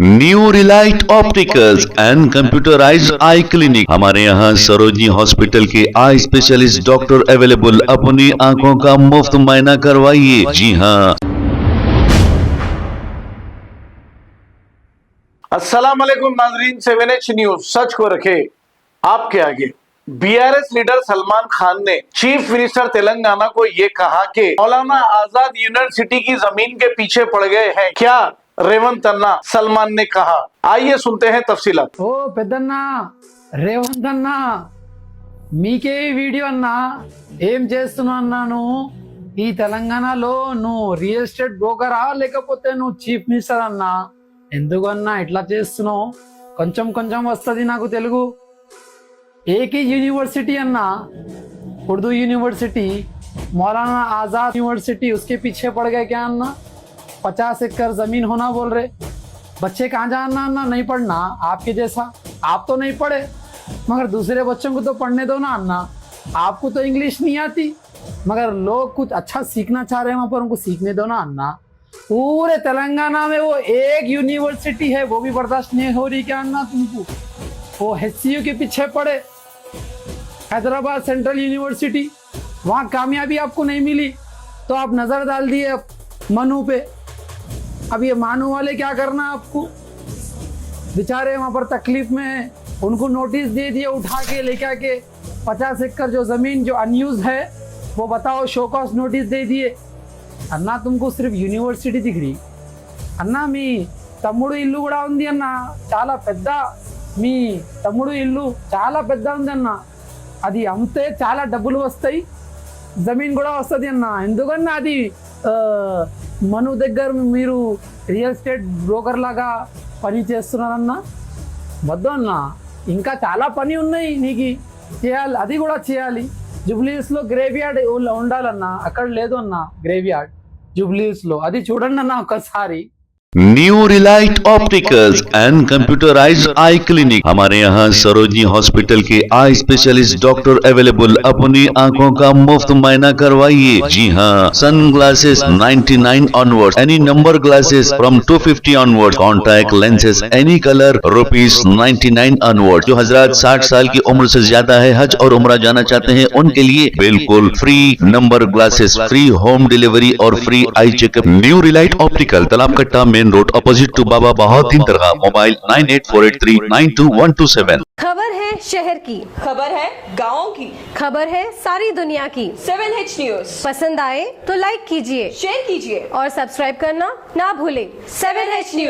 New Relight opticals and computerised I clinic. हमारे यहाँ Sarojini hospital के आई स्पेशलिस्ट डॉक्टर अवेलेबल। अपनी आंखों का मुफ्त मुआयना करवाइए। जी हाँ। अस्सलाम वालेकुम नाजरीन, 7H न्यूज सच को रखे आपके आगे। बीआरएस लीडर सलमान खान ने चीफ मिनिस्टर तेलंगाना को ये कहा कि मौलाना आजाद यूनिवर्सिटी की जमीन के पीछे पड़ गए हैं क्या रेवंत अन्ना, सलमान ने कहा। आइए सुनते हैं तफसीलात। ఓ పెద్దన్న రేవంత్ అన్న మీకే ఈ వీడియో అన్న ఏం చేస్తున్నావు అన్నాను ఈ తెలంగాణలో నువ్వు రియల్ ఎస్టేట్ బ్రోకరా లేకపోతే నువ్వు చీఫ్ మినిస్టర్ అన్నా ఎందుకన్నా ఇట్లా చేస్తున్నావు కొంచెం కొంచెం వస్తుంది నాకు తెలుగు एक ही यूनिवर्सिटी अन्ना उर्दू यूनिवर्सिटी मौलाना आजाद यूनिवर्सिटी उसके पीछे पड़ गए क्या अन्ना 50 एकड़ जमीन होना बोल रहे बच्चे कहाँ जाना अन्ना नहीं पढ़ना आपके जैसा आप तो नहीं पढ़े मगर दूसरे बच्चों को तो पढ़ने दो ना अन्ना आपको तो इंग्लिश नहीं आती मगर लोग कुछ अच्छा सीखना चाह रहे हैं वहाँ पर उनको सीखने दो ना अन्ना पूरे तेलंगाना में वो एक यूनिवर्सिटी है वो भी बर्दाश्त नहीं हो रही क्या अन्ना तुमको वो HCU के पीछे पड़े हैदराबाद सेंट्रल यूनिवर्सिटी वहाँ कामयाबी आपको नहीं मिली तो आप नज़र डाल दिए मनु पे। अब ये मानू वाले क्या करना आपको बेचारे वहाँ पर तकलीफ में हैं उनको नोटिस दे दिए उठा के लेके आके 50 एकड़ जो ज़मीन जो अनयूज है वो बताओ शो कॉस्ट नोटिस दे दिए। अन्ना तुमको सिर्फ यूनिवर्सिटी दिख रही अन्ना मी తమ్ముడు ఇల్లు కూడా ఉంది అన్న చాలా పెద్ద మీ తమ్ముడు ఇల్లు చాలా పెద్ద ఉంది అన్న అది అమ్మితే చాలా డబ్బులు వస్తాయి జమీన్ కూడా వస్తుంది అన్న ఎందుకన్నా అది మను దగ్గర మీరు రియల్ ఎస్టేట్ బ్రోకర్ లాగా పని చేస్తున్నారన్న వద్దు అన్న ఇంకా చాలా పని ఉన్నాయి నీకు చేయాలి అది కూడా చేయాలి జూబ్లీహిల్స్లో గ్రేవ్యార్డ్ ఉండాలన్న అక్కడ లేదు అన్న గ్రేవ్యార్డ్ జూబ్లీహిల్స్లో అది చూడండి అన్న ఒకసారి। New Relight opticals and computerised I clinic. हमारे यहाँ सरोजनी हॉस्पिटल के आई स्पेशलिस्ट डॉक्टर अवेलेबल। अपनी आंखों का मुफ्त मुआयना करवाइए। जी हाँ। Sunglasses 99 onward, any number glasses from 250 onward, contact lenses any colour ₹99 onward. जो हजरात 60 साल की उम्र से ज्यादा है, हज और उम्रा जाना चाहते हैं, उनके लिए बिल्कुल free number glasses, free home delivery और free eye checkup. New relight optical, Talab Katta, main road, opposite to Baba Bahauddin Dargah. Mobile 9848392127। खबर है शहर की, खबर है गाँव की, खबर है सारी दुनिया की। 7H न्यूज पसंद आए तो लाइक कीजिए, शेयर कीजिए और सब्सक्राइब करना ना भूलें। 7H news.